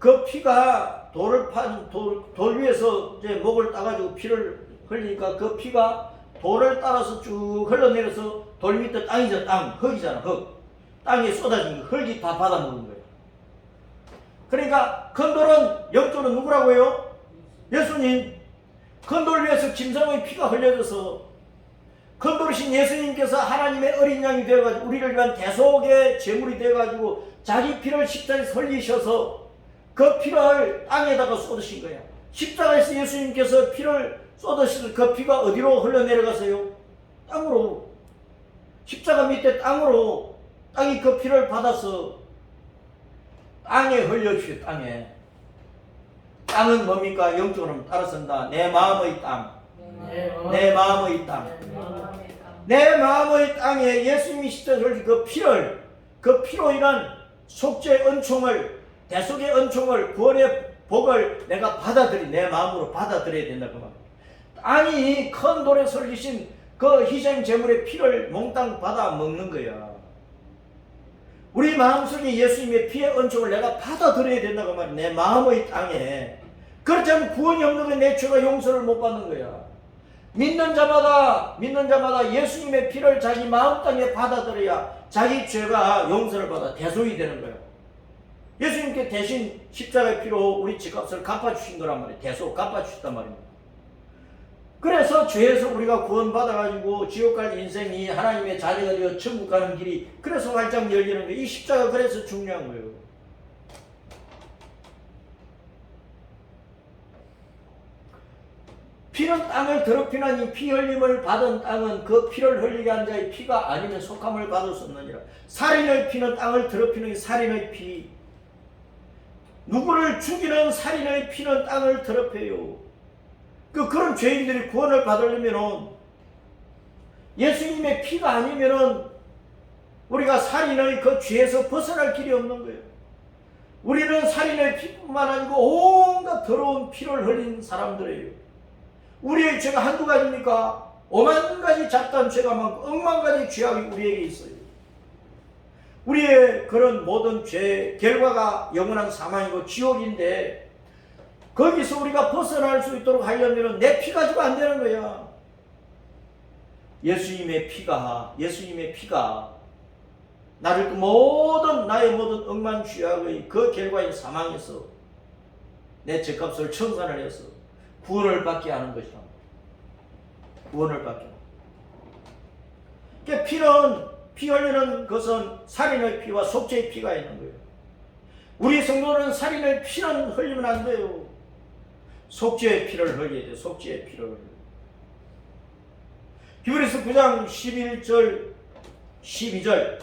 그 피가 돌 위에서 이제 목을 따가지고 피를 흘리니까 그 피가 돌을 따라서 쭉 흘러내려서 돌 밑에 땅이잖아. 땅, 흙이잖아. 흙. 땅에 쏟아진 거, 흙이 다 받아먹은 거예요. 그러니까 큰 돌은 영적으로 누구라고요? 예수님, 큰 돌 위에서 짐승의 피가 흘려져서 큰 돌이신 예수님께서 하나님의 어린 양이 되어가지고 우리를 위한 대속의 제물이 되어가지고 자기 피를 십자가에 흘리셔서 그 피를 땅에다가 쏟으신 거야. 십자가에서 예수님께서 피를 쏟으셔서 그 피가 어디로 흘러내려가세요? 땅으로. 십자가 밑에 땅으로. 땅이 그 피를 받아서 땅에 흘려주세요. 땅에. 땅은 뭡니까? 영적으로 따라선다. 내 마음의 땅. 내 마음의 땅. 내 마음의 땅에 예수님이 십자가에 흘린 그 피를, 그 피로 인한 속죄의 은총을, 대속의 은총을, 구원의 복을 내가 내 마음으로 받아들여야 된다 그 말. 아니 큰 돌에 설리신 그 희생 제물의 피를 몽땅 받아 먹는 거야. 우리 마음속에 예수님의 피의 은총을 내가 받아들여야 된다고 말이야. 내 마음의 땅에. 그렇지 않으면 구원이 없는 게 내 죄가 용서를 못 받는 거야. 믿는 자마다 예수님의 피를 자기 마음 땅에 받아들여야 자기 죄가 용서를 받아 대속이 되는 거야. 예수님께 대신 십자가의 피로 우리 죄값을 갚아주신 거란 말이에요. 대속 갚아주셨단 말입니다. 그래서 죄에서 우리가 구원받아가지고 지옥 갈 인생이 하나님의 자녀가 되어 천국 가는 길이 그래서 활짝 열리는 거예요. 이 십자가 그래서 중요한 거예요. 피는 땅을 더럽히나니 피 흘림을 받은 땅은 그 피를 흘리게 한 자의 피가 아니면 속함을 받을 수 없느니라. 살인의 피는 땅을 더럽히는 살인의 피. 누구를 죽이는 살인의 피는 땅을 더럽혀요. 그런 죄인들이 구원을 받으려면 예수님의 피가 아니면은 우리가 살인의 그 죄에서 벗어날 길이 없는 거예요. 우리는 살인의 피뿐만 아니고 온갖 더러운 피를 흘린 사람들이에요. 우리의 죄가 한두 가지입니까? 5만 가지 작단 죄가 많고 억만 가지 죄악이 우리에게 있어요. 우리의 그런 모든 죄 결과가 영원한 사망이고 지옥인데 거기서 우리가 벗어날 수 있도록 하려면 내 피 가지고 안 되는 거야. 예수님의 피가 나를 나의 모든 억만 죄악의 그 결과인 사망에서 내 죄값을 청산을 해서 구원을 받게 하는 것이다. 구원을 받게. 그러니까 피 흘리는 것은 살인의 피와 속죄의 피가 있는 거예요. 우리 성도는 살인의 피는 흘리면 안 돼요. 속죄의 피를 흘려야 돼요. 속죄의 피를. 히브리서 9장 11절 12절.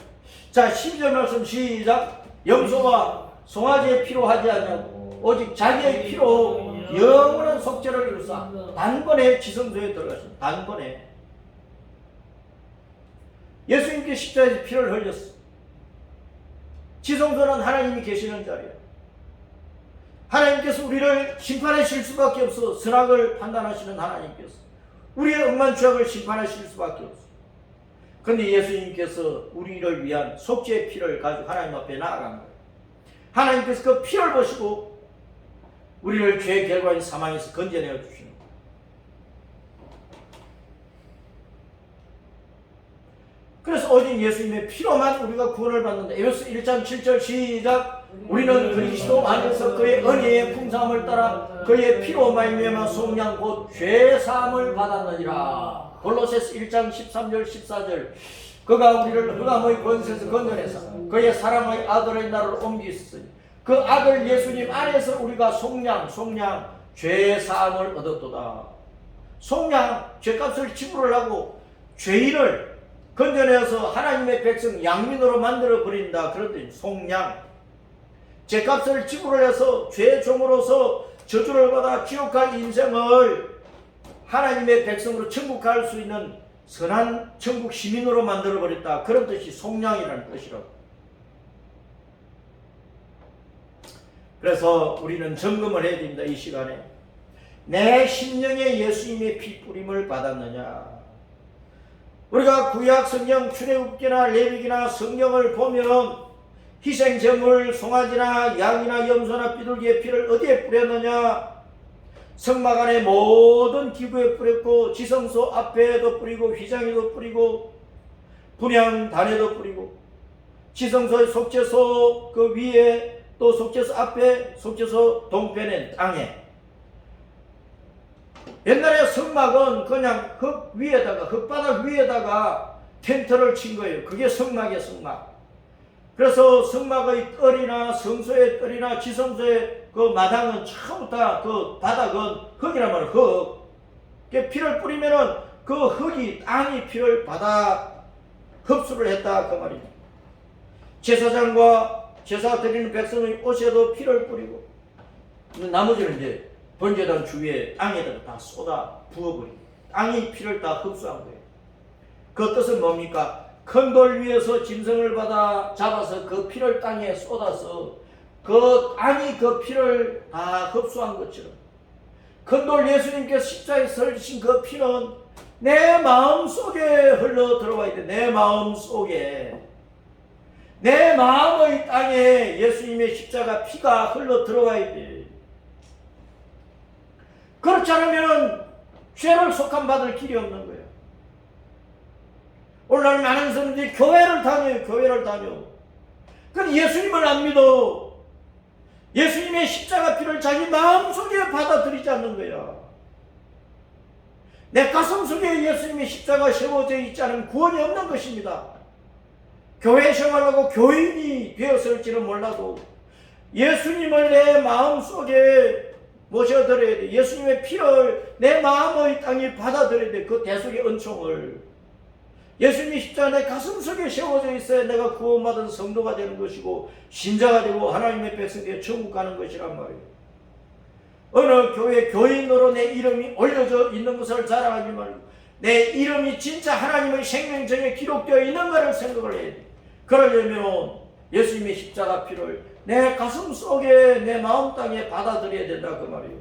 자, 12절 말씀 시작. 염소와 송아지의 피로 하지 않냐고 오직 자기의 피로 영원한 속죄를 이루사 단번에 지성소에 들어가십니다. 단번에. 예수님께 십자가에서 피를 흘렸어. 지성소는 하나님이 계시는 자리야. 하나님께서 우리를 심판하실 수밖에 없어. 선악을 판단하시는 하나님께서 우리의 억만 죄악을 심판하실 수밖에 없어. 그런데 예수님께서 우리를 위한 속죄의 피를 가지고 하나님 앞에 나아간 거예요. 하나님께서 그 피를 보시고 우리를 죄의 결과인 사망에서 건져내어 주시는 거예요. 그래서 오직 예수님의 피로만 우리가 구원을 받는다. 에베소 1장 7절 시작. 우리는 그리스도 안에서 그의 은혜의 풍성함을 따라 그의 피로 말미암아 속량 곧 죄사함을 받았느니라. 골로새서 1장 13절 14절. 그가 우리를 흑암의 권세에서 건져내서 그의 사랑의 아들의 나라로 옮기셨으니 그 아들 예수님 안에서 우리가 속량 죄사함을 얻었도다. 속량 죄값을 지불을 하고 죄인을 건져내어서 하나님의 백성 양민으로 만들어 버린다. 그런데 속량 죄값을 지불을 해서 죄의 종으로서 저주를 받아 지옥 갈 인생을 하나님의 백성으로 천국 갈 수 있는 선한 천국 시민으로 만들어 버렸다. 그런 뜻이 속량이라는 뜻이라고. 그래서 우리는 점검을 해야 됩니다. 이 시간에 내 심령에 예수님의 피 뿌림을 받았느냐. 우리가 구약 성경 출애굽기나 레위기나 성경을 보면은 희생제물 송아지나 양이나 염소나 비둘기의 피를 어디에 뿌렸느냐. 성막 안에 모든 기구에 뿌렸고 지성소 앞에도 뿌리고 휘장에도 뿌리고 분향단에도 뿌리고 지성소의 속죄소 그 위에 또 속죄소 앞에 속죄소 동편에 땅에 옛날에 성막은 그냥 흙 위에다가, 흙바닥 위에다가 텐트를 친 거예요. 그게 성막이에요, 성막. 그래서 성막의 뜰이나 성소의 뜰이나 지성소의 그 마당은 처음부터 그 바닥은 흙이란 말이에요. 흙. 피를 뿌리면은 그 흙이, 땅이 피를 받아 흡수를 했다 그 말이에요. 제사장과 제사 드리는 백성의 옷에도 피를 뿌리고, 나머지는 이제 번제단 주위에 땅에다가 다 쏟아 부어버리고, 땅이 피를 다 흡수한 거예요. 그 뜻은 뭡니까? 큰 돌 위에서 짐승을 받아 잡아서 그 피를 땅에 쏟아서 그 땅이 그 피를 다 흡수한 것처럼, 큰 돌 예수님께서 십자가에 설리신 그 피는 내 마음속에 흘러 들어와야 돼. 내 마음속에, 내 마음의 땅에 예수님의 십자가 피가 흘러 들어와야 돼. 그렇지 않으면 죄를 속함받을 길이 없는 거예요. 오늘날 많은 사람들이 교회를 다녀요. 교회를 다녀. 근데 예수님을 안 믿어. 예수님의 십자가 피를 자기 마음속에 받아들이지 않는 거야. 내 가슴속에 예수님의 십자가 세워져 있지 않으면 구원이 없는 것입니다. 교회 생활하고 교인이 되었을지는 몰라도 예수님을 내 마음속에 모셔드려야 돼. 예수님의 피를 내 마음의 땅에 받아들여야 돼. 그 대속의 은총을. 예수님의 십자가 내 가슴속에 세워져 있어야 내가 구원받은 성도가 되는 것이고 신자가 되고 하나님의 백성에게 천국 가는 것이란 말이에요. 어느 교회 교인으로 내 이름이 올려져 있는 것을 자랑하지 말고 내 이름이 진짜 하나님의 생명정에 기록되어 있는 것을 생각을 해야 돼. 그러려면 예수님의 십자가 피를 내 가슴 속에 내 마음 땅에 받아들여야 된다 그 말이에요.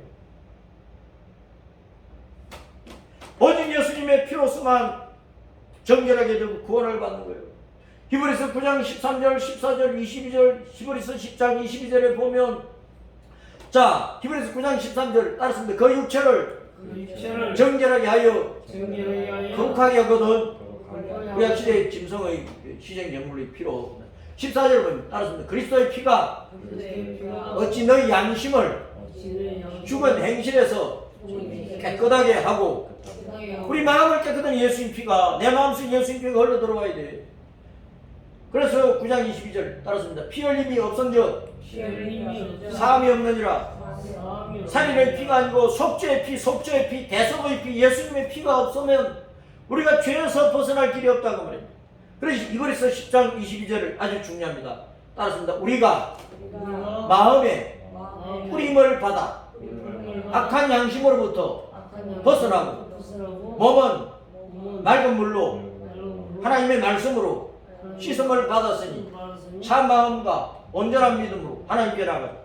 오직 예수님의 피로서만 정결하게 되고 구원을 받는 거예요. 히브리서 9장 13절, 14절, 22절, 히브리서 10장 22절에 보면, 자, 히브리서 9장 13절 따르습니다. 그 육체를 정결하게 하여 거룩하게 하거든 구약시대의 짐승의 희생제물의 피로. 14절을 보면 따르습니다. 그리스도의 피가 어찌 너희 양심을 죽은 행실에서 깨끗하게 하고, 우리 마음을 깨끗한 예수님 피가, 내 마음속에 예수님 피가 흘러 들어와야 돼. 그래서 9장 22절 따랐습니다. 피 흘림이 없은즉 사함이 없느니라. 살인의 피가 아니고 속죄의 피, 속죄의 피, 대속의 피, 예수님의 피가 없으면 우리가 죄에서 벗어날 길이 없다고 말입니다. 그래서 이거에서 10장 22절을 아주 중요합니다. 따랐습니다. 우리가 마음에 뿌림을 받아 악한 양심으로부터 벗어나고 몸은 맑은 물로 하나님의 말씀으로 씻음을 받았으니 참 마음과 온전한 믿음으로 하나님께 나가요.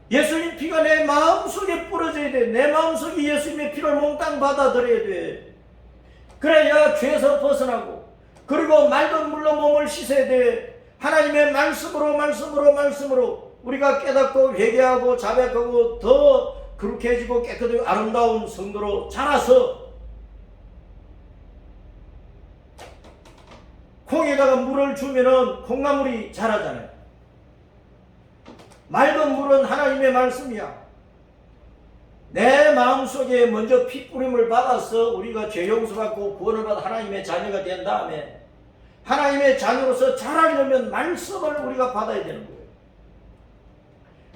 예수님 피가 내 마음속에 뿌려져야 돼. 내 마음속에 예수님의 피를 몽땅 받아들여야 돼. 그래야 죄에서 벗어나고, 그리고 맑은 물로 몸을 씻어야 돼. 하나님의 말씀으로 우리가 깨닫고 회개하고 자백하고 더 거룩해지고 깨끗하고 아름다운 성도로 자라서, 콩에다가 물을 주면은 콩나물이 자라잖아요. 맑은 물은 하나님의 말씀이야. 내 마음속에 먼저 피 뿌림을 받아서 우리가 죄 용서받고 구원을 받아 하나님의 자녀가 된 다음에 하나님의 자녀로서 자라려면 말씀을 우리가 받아야 되는 거예요.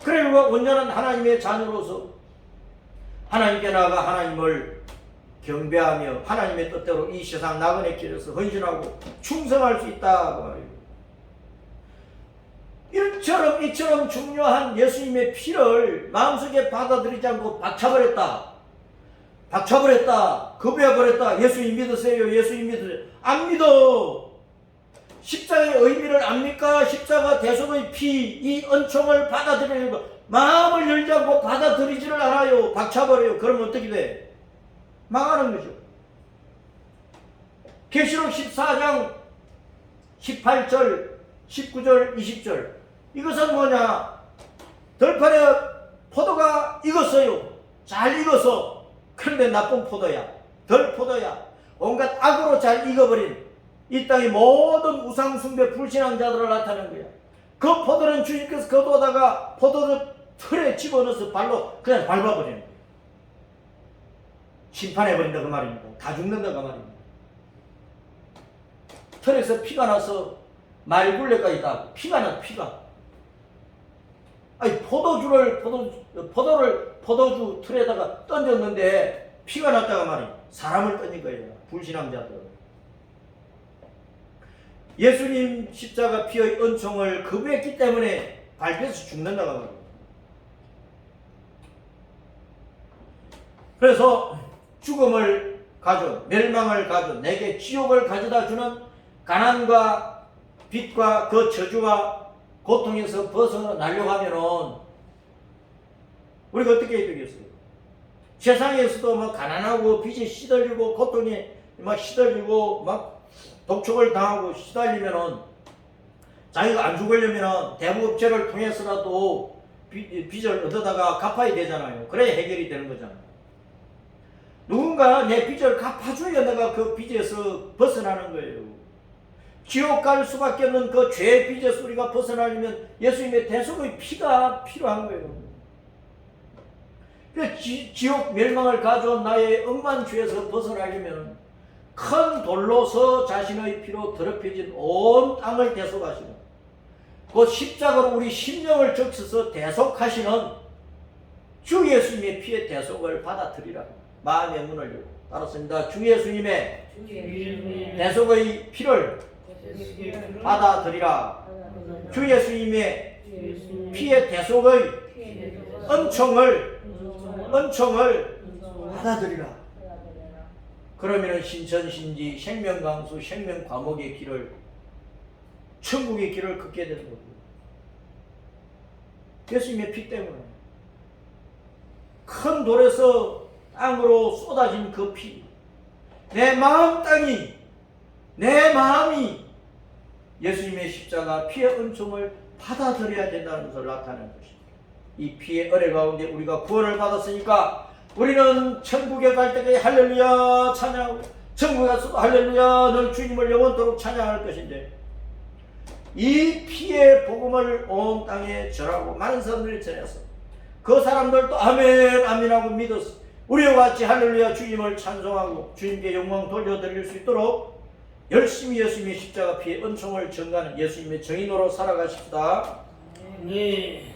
그래 우리가 온전한 하나님의 자녀로서 하나님께 나아가 하나님을 경배하며 하나님의 뜻대로 이 세상 나그네 길에서 헌신하고 충성할 수 있다고 말해요. 이처럼 중요한 예수님의 피를 마음속에 받아들이지 않고 박차버렸다, 거부해버렸다. 예수님 믿으세요, 예수님 믿으세요. 안 믿어. 십자가의 의미를 압니까? 십자가 대속의 피, 이 은총을 받아들이는 마음을 열지 않고 받아들이지를 않아요. 박차버려요. 그러면 어떻게 돼? 망하는 거죠. 계시록 14장 18절, 19절, 20절. 이것은 뭐냐? 들판에 포도가 익었어요. 잘 익어서. 그런데 나쁜 포도야. 덜 포도야. 온갖 악으로 잘 익어버린 이 땅의 모든 우상숭배 불신한 자들을 나타낸 거야. 그 포도는 주님께서 거두다가 포도를 틀에 집어넣어서 발로 그냥 밟아버리는 거야. 심판해버린다 그 말입니다. 다 죽는다 그 말입니다. 털에서 피가 나서 말굴레까지 다 피가 나 피가. 아니 포도주 틀에다가 던졌는데 피가 났다가 말이에요. 사람을 던진 거예요. 불신앙자들. 예수님 십자가 피의 은총을 거부했기 때문에 밟혀서 죽는다고 말이에요. 그래서 죽음을 가져, 멸망을 가져, 내게 지옥을 가져다 주는 가난과 빚과 그 저주와 고통에서 벗어나려고 하면은 우리가 어떻게 해야 되겠어요? 세상에서도 막 가난하고 빚에 시달리고 고통에 막 시달리고 막 독촉을 당하고 시달리면은 자기가 안 죽으려면은 대부업체를 통해서라도 빚을 얻어다가 갚아야 되잖아요. 그래야 해결이 되는 거잖아요. 누군가 내 빚을 갚아줘야 내가 그 빚에서 벗어나는 거예요. 지옥 갈 수밖에 없는 그 죄의 빚에서 우리가 벗어나려면 예수님의 대속의 피가 필요한 거예요. 지옥 멸망을 가져온 나의 억만 죄에서 벗어나려면 큰 돌로서 자신의 피로 더럽혀진 온 땅을 대속하시는, 그 십자가로 우리 심령을 적셔서 대속하시는 주 예수님의 피의 대속을 받아들이라. 마음의 문을 열고 따랐습니다. 주 예수님의 대속의 피를 받아들이라. 주 예수님의 피의 대속의 은총을 받아들이라. 그러면은 신천신지 생명강수 생명과목의 길을, 천국의 길을 걷게 되는 거고, 예수님의 피 때문에 큰 돌에서 땅으로 쏟아진 그 피, 내 마음이 예수님의 십자가 피의 은총을 받아들여야 된다는 것을 나타내는 것입니다. 이 피의 은혜 가운데 우리가 구원을 받았으니까 우리는 천국에 갈 때까지 할렐루야 찬양하고, 천국에 가서도 할렐루야 늘 주님을 영원토록 찬양할 것인데, 이 피의 복음을 온 땅에 전하고 많은 사람들이 전해서 그 사람들도 아멘 아멘하고 믿었어. 우리와 같이 할렐루야 주님을 찬송하고 주님께 영광 돌려드릴 수 있도록 열심히 예수님의 십자가 피의 은총을 전가하는 예수님의 정인으로 살아가십시다. 네.